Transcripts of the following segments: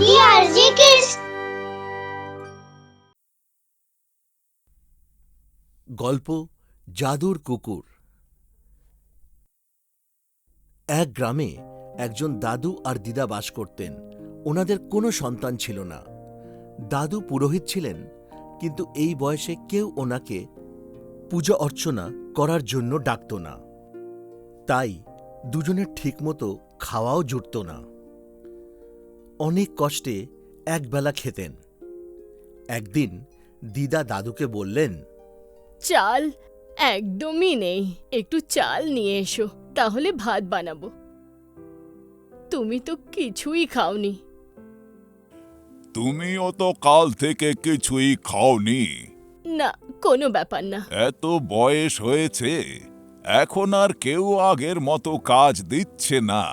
DRG Kids। গল্প জাদুর কুকুর। এক গ্রামে একজন দাদু আর দিদা বাস করতেন। ওনাদের কোনো সন্তান ছিল না। দাদু পুরোহিত ছিলেন, কিন্তু এই বয়সে কেউ ওনাকে পূজা অর্চনা করার জন্য ডাকত না। তাই দুজনের ঠিকমতো খাওয়াও জুটত না। অনেক কষ্টে একবেলা খেতেন। একদিন দিদা দাদুকে বললেন, চাল একদমই নেই, একটু চাল নিয়ে এসো, তাহলে ভাত বানাবো। তুমি তো কিছুই খাওনি। তুমিও তো কাল থেকে কিছুই খাওনি। না, কোনো ব্যাপার না। এত বয়স হয়েছে, এখন আর কেউ আগের মতো কাজ দিচ্ছে না।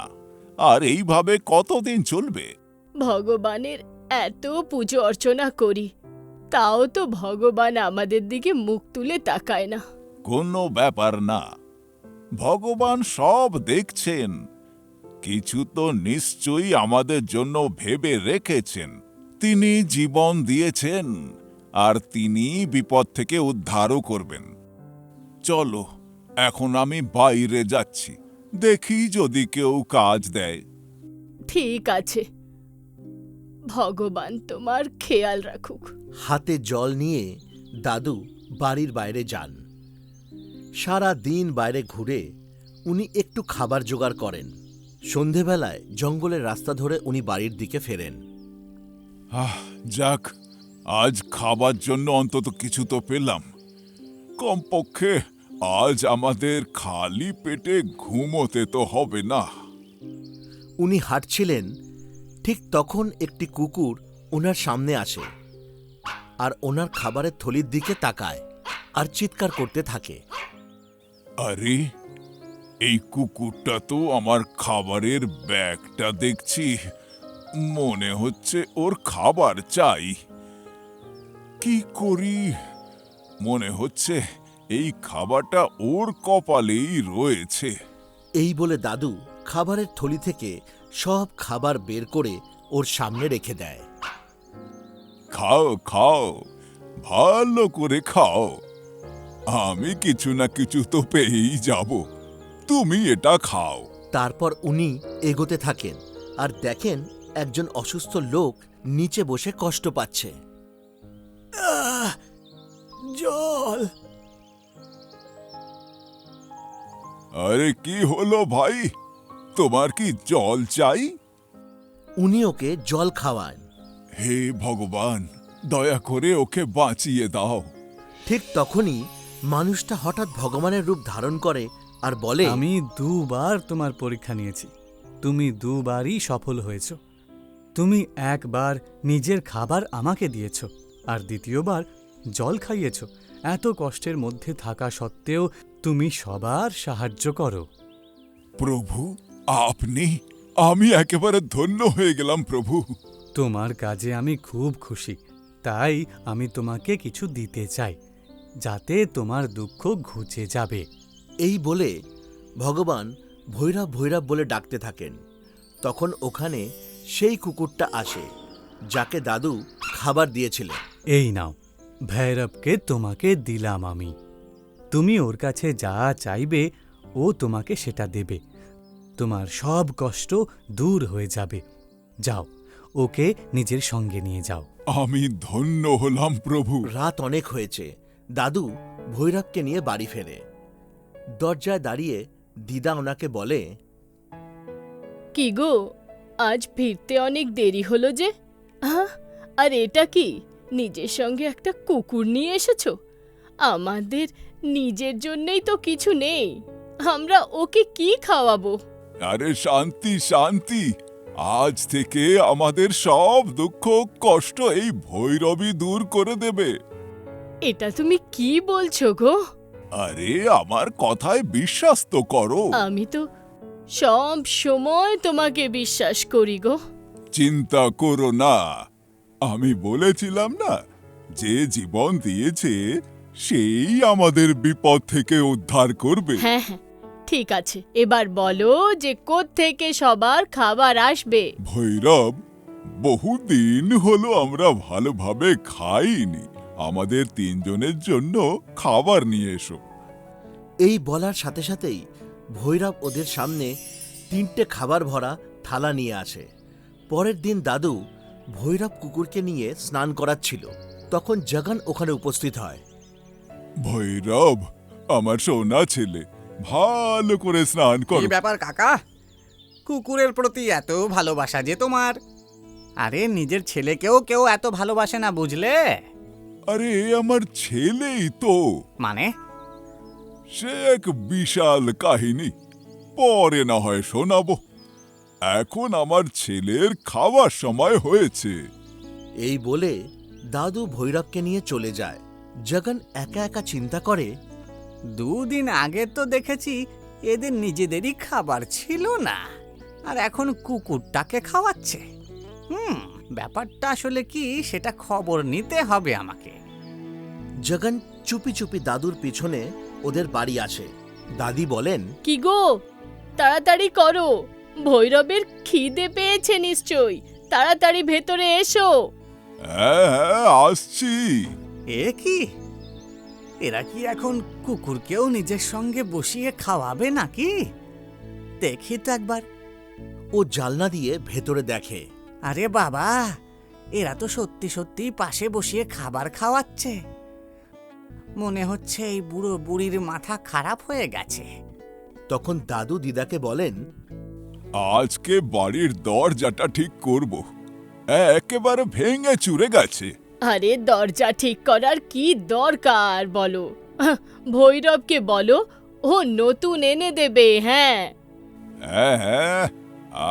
আর এইভাবে কতদিন চলবে? ভগবানের এত পুজো অর্চনা করি, তাও তো ভগবান আমাদের দিকে মুখ তুলে তাকায় না। কোনো ব্যাপার না, ভগবান সব দেখছেন। কিছু তো নিশ্চয়ই আমাদের জন্য ভেবে রেখেছেন। তিনি জীবন দিয়েছেন, আর তিনি বিপদ থেকে উদ্ধারও করবেন। চলো, এখন আমি বাইরে যাচ্ছি, দেখি যদি কেউ কাজ দেয়। ঠিক আছে, ভগবান তোমার খেয়াল রাখুক। হাতে জল নিয়ে দাদু বাড়ির বাইরে যান। সারা দিন বাইরে ঘুরে উনি একটু খাবার জোগাড় করেন। সন্ধেবেলায় জঙ্গলের রাস্তা ধরে উনি বাড়ির দিকে ফেরেন। যাক, আজ খাবার জন্য অন্তত কিছু তো পেলাম। কমপক্ষে আজ আমাদের খালি পেটে ঘুমোতে তো হবে না। উনি হাঁটছিলেন, ঠিক তখন একটি কুকুর ওনার সামনে আসে আর ওনার খাবারের থলির দিকে তাকায় আর চিৎকার করতে থাকে। আরে, এই কুকুরটা তো আমার খাবারের ব্যাগটা দেখছি। মনে হচ্ছে ওর খাবার চাই। কি করি? মনে হচ্ছে এই খাবারটা ওর কপালেই রয়েছে। এই বলে দাদু খাবারের থলি থেকে সব খাবার বের করে ওর সামনে রেখে দেয়। খাও খাও, ভালো করে খাও। আমি কিছু না কিছু তো পেয়েই যাব। তুমি এটা খাও। তারপর উনি এগোতে থাকেন আর দেখেন একজন অসুস্থ লোক নিচে বসে কষ্ট পাচ্ছে। জল। আরে, কি হলো ভাই? তোমার কি জল চাই? উনি ওকে জল খাওয়ান। হে ভগবান, দয়া করে ওকে বাঁচিয়ে দাও। ঠিক তখনই মানুষটা হঠাৎ ভগবানের রূপ ধারণ করে আর বলে, আমি দুবার তোমার পরীক্ষা নিয়েছি, তুমি দুবারই সফল হয়েছ। তুমি একবার নিজের খাবার আমাকে দিয়েছ, আর দ্বিতীয়বার জল খাইয়েছ। এত কষ্টের মধ্যে থাকা সত্ত্বেও তুমি সবার সাহায্য করো। প্রভু, আপনি, আমি একেবারে ধন্য হয়ে গেলাম প্রভু। তোমার কাজে আমি খুব খুশি, তাই আমি তোমাকে কিছু দিতে চাই, যাতে তোমার দুঃখ ঘুচে যাবে। এই বলে ভগবান ভৈরব ভৈরব বলে ডাকতে থাকেন। তখন ওখানে সেই কুকুরটা আসে যাকে দাদু খাবার দিয়েছিলেন। এই নাও, ভৈরবকে তোমাকে দিলাম আমি। তুমি ওর কাছে যা চাইবে ও তোমাকে সেটা দেবে। তোমার সব কষ্ট দূর হয়ে যাবে। যাও, ওকে নিজের সঙ্গে নিয়ে যাও। আমি ধন্য হলাম প্রভু। রাত অনেক হয়েছে। দাদু ভৈরবকে নিয়ে বাড়ি ফেরে। দরজায় দাঁড়িয়ে দিদা ওনাকে বলে, কি গো, আজ ফিরতে অনেক দেরি হলো যে? আর এটা কি, নিজের সঙ্গে একটা কুকুর নিয়ে এসেছো? আমাদের নিজের জন্যই তো কিছু নেই, আমরা ওকে কি খাওয়াবো? আরে শান্তি শান্তি, আজ থেকে আমাদের সব দুঃখ কষ্ট এই ভৈরবী দূর করে দেবে। এটা তুমি কি বলছো গো? আরে, আমার কথায় বিশ্বাস তো করো। আমি তো সব সময় তোমাকে বিশ্বাস করি গো। চিন্তা করো না, আমি বলেছিলাম না, যে জীবন দিয়েছে সেই আমাদের বিপদ থেকে উদ্ধার করবে। হ্যাঁ হ্যাঁ, ঠিক আছে, এবার বলো যে কোত্থেকে সবার খাবার আসবে। ভৈরব বহুদিন হলো আমরা ভালোভাবে খাইনি। আমাদের তিনজনের জন্য খাবার নিয়ে এসো। এই বলার সাথে সাথেই ভৈরব ওদের সামনে 3টে খাবার ভরা থালা নিয়ে আসে। পরের দিন দাদু ভৈরব কুকুরকে নিয়ে স্নান করাচ্ছিল, তখন জগন ওখানে উপস্থিত হয়। ভৈরব, আমার সোনা ছেলে, ভালো করে স্নান কি করো। ব্যাপার কাকা? কুকুরের প্রতি এত ভালোবাসা যে তোমার? আরে নিজের ছেলেকেও কেউ এত ভালোবাসে না, বুঝলে? আরে এ আমার ছেলেই তো। মানে? সে এক বিশাল কাহিনী, পরে না হয় শোনাবো। এখন আমার ছেলের খাওয়ার সময় হয়েছে। এই বলে দাদু ভৈরবকে নিয়ে চলে যায়। জগন একা একা চিন্তা করে, 2 দিন আগে তো দেখেছি এদের নিজেদেরই খাবার ছিল না, আর এখন কুকুরটাকে খাওয়াচ্ছে। ব্যাপারটা আসলে কি সেটা খবর নিতে হবে আমাকে। জগন চুপি চুপি দাদুর পিছনে ওদের বাড়ি আসে। দাদি বলেন, কি গো, তাড়াতাড়ি করো, ভৈরবের খিদে পেয়েছে নিশ্চয়ই, তাড়াতাড়ি ভেতরে এসো। হ্যাঁ হ্যাঁ, আসছি। এ কি, এরা কি এখন কুকুরকেও নিজের সঙ্গে বসিয়ে খাওয়াবে নাকি? দেখি তো একবার। ও জালনা দিয়ে ভেতরে দেখে। আরে বাবা, এরা তো সত্যি সত্যি পাশে বসিয়ে খাবার খাওয়াচ্ছে। মনে হচ্ছে এই বুড়ো বুড়ির মাথা খারাপ হয়ে গেছে। তখন দাদু দিদাকে বলেন, আজকে বাড়ির দরজাটা ঠিক করব। একেবারে ভেঙে চুরে গেছে। আরে দরজা ঠিক করার কি দরকার বলো? ভৈরবকে বলো, ও নতুন এনে দেবে। হ্যাঁ হ্যাঁ হ্যাঁ,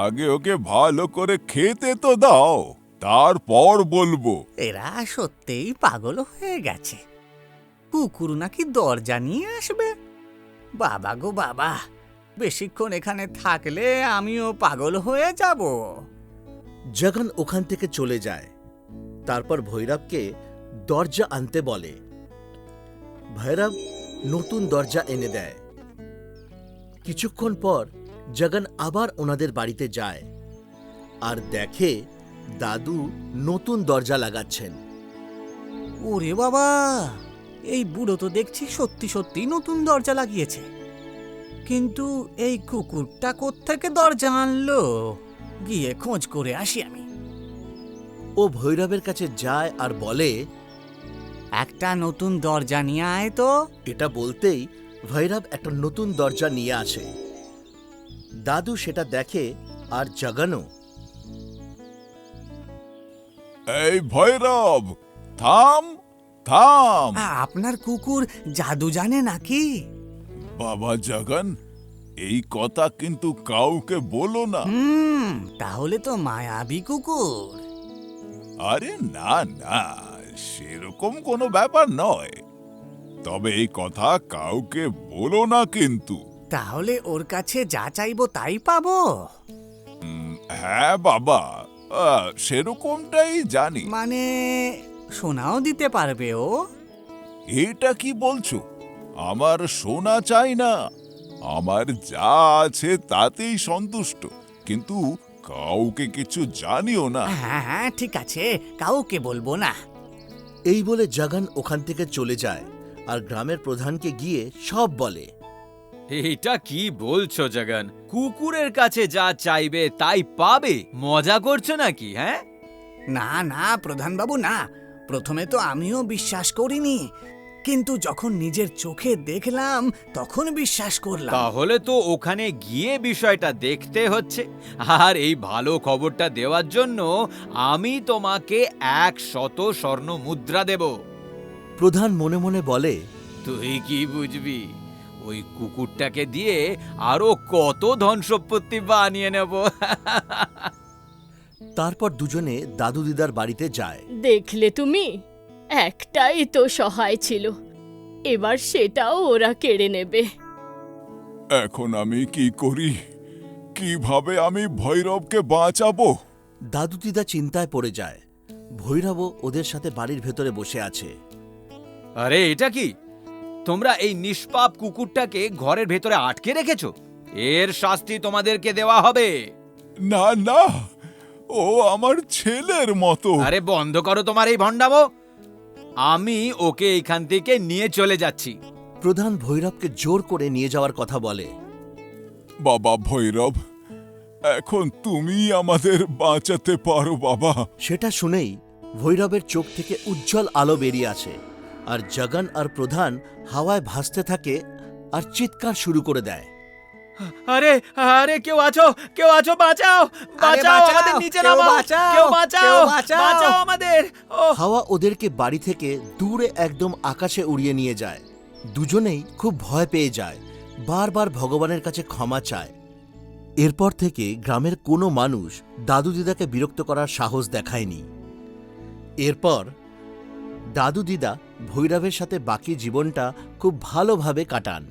আগে ওকে ভালো করে খেতে তো দাও, তারপর বলবো। এরা সত্যিই পাগল হয়ে গেছে। কুকুর নাকি দরজা নিয়ে আসবে? বাবা গো বাবা, বেশিক্ষণ এখানে থাকলে আমিও পাগল হয়ে যাব। জগন ওখান থেকে চলে যায়। তারপর ভৈরবকে দরজা আনতে বলে। ভৈরব নতুন দরজা এনে দেয়। কিছুক্ষণ পর জগন আবার ওনাদের বাড়িতে যায় আর দেখে দাদু নতুন দরজা লাগাচ্ছেন। ওরে বাবা, এই বুড়ো তো দেখছি সত্যি সত্যি নতুন দরজা লাগিয়েছে। কিন্তু এই কুকুরটা কোত্থেকে দরজা আনলো? গিয়ে খোঁজ করে আসি আমি। ও ভৈরবের কাছে যায় আর বলে, একটা নতুন দরজা নিয়ে আয় তো। এটা বলতেই ভৈরব একটা নতুন দরজা নিয়ে আসে। দাদু সেটা দেখে আর জগনও। এই ভৈরব, থাম থাম। আপনার কুকুর জাদু জানে নাকি? বাবা জগন, এই কথা কিন্তু কাউকে বলো না। তাহলে তো মায়াবী কুকুর। আরে না না, সেরকম কোনো ব্যাপার নয়। তবে এই কথা কাউকে বলো না কিন্তু। তাহলে ওর কাছে যা চাইবো তাই পাবো? হ্যাঁ বাবা, সেরকমটাই জানি। মানে সোনাও দিতে পারবে ও? এটা কি বলছো? আমার সোনা চাই না, আমার যা আছে তাতেই সন্তুষ্ট। কিন্তু কাউকে কিছু জানিও না। হ্যাঁ হ্যাঁ, ঠিক আছে, কাউকে বলবো না। এই বলে জগন ওখান থেকে চলে যায় আর গ্রামের প্রধানকে গিয়ে সব বলে। এটা কি বলছো জগন? কুকুরের কাছে যা চাইবে তাই পাবে? মজা করছো নাকি? হ্যাঁ, না না প্রধানবাবু, না। প্রথমে তো আমিও বিশ্বাস করিনি, কিন্তু যখন নিজের চোখে দেখলাম তখন বিশ্বাস করলাম। তাহলে তো ওখানে গিয়ে বিষয়টা দেখতে হচ্ছে। আর এই ভালো খবরটা দেওয়ার জন্য আমি তোমাকে 100 স্বর্ণ মুদ্রা দেব। প্রধান মনে মনে বলে, তুই কি বুঝবি? ওই কুকুরটাকে দিয়ে আরো কত ধন সম্পত্তি বানিয়ে নেব। তারপর দুজনে দাদু দিদার বাড়িতে যায়। দেখলে তুমি, একটাই তো সহায় ছিল, এবার সেটাও ওরা কেড়ে নেবে। এখন আমি কি করি? কিভাবে আমি ভৈরবকে বাঁচাবো? দাদু দিদা চিন্তায় পড়ে যায়। ভৈরবও ওদের সাথে বাড়ির ভেতরে বসে আছে। আরে এটা কি? তোমরা এই নিষ্পাপ কুকুরটাকে ঘরের ভেতরে আটকে রেখেছো। এর শাস্তি তোমাদেরকে দেওয়া হবে। না না, ও ও আমার ছেলের মতো। আরে বন্ধ করো তোমার এই ভণ্ডামো। আমি ওকে এইখান থেকে নিয়ে চলে যাচ্ছি। প্রধান ভৈরবকে জোর করে নিয়ে যাওয়ার কথা বলে। বাবা ভৈরব, এখন তুমি আমাদের বাঁচাতে পারো বাবা। সেটা শুনেই ভৈরবের চোখ থেকে উজ্জ্বল আলো বেরিয়ে আসে, আর জগন আর প্রধান হাওয়ায় ভাসতে থাকে আর চিৎকার শুরু করে দেয়। আরে আরে কেউ আছো, কেউ আছো, বাঁচাও বাঁচাও, বাঁচাও, আমাদের নিচে কেউ নামাও, বাঁচাও, কেউ বাঁচাও, কেউ বাঁচাও। বাঁচাও আমাদের। ও হাওয়া ওদেরকে বাড়ি থেকে দূরে একদম আকাশে উড়িয়ে নিয়ে যায়। দুজনেই খুব ভয় পেয়ে যায়, বারবার ভগবানের কাছে ক্ষমা চায়। এরপর থেকে গ্রামের কোনো মানুষ দাদু দিদাকে বিরক্ত করার সাহস দেখায়নি। এরপর দাদু দিদা ভৈরবের সাথে বাকি জীবনটা খুব ভালোভাবে কাটান।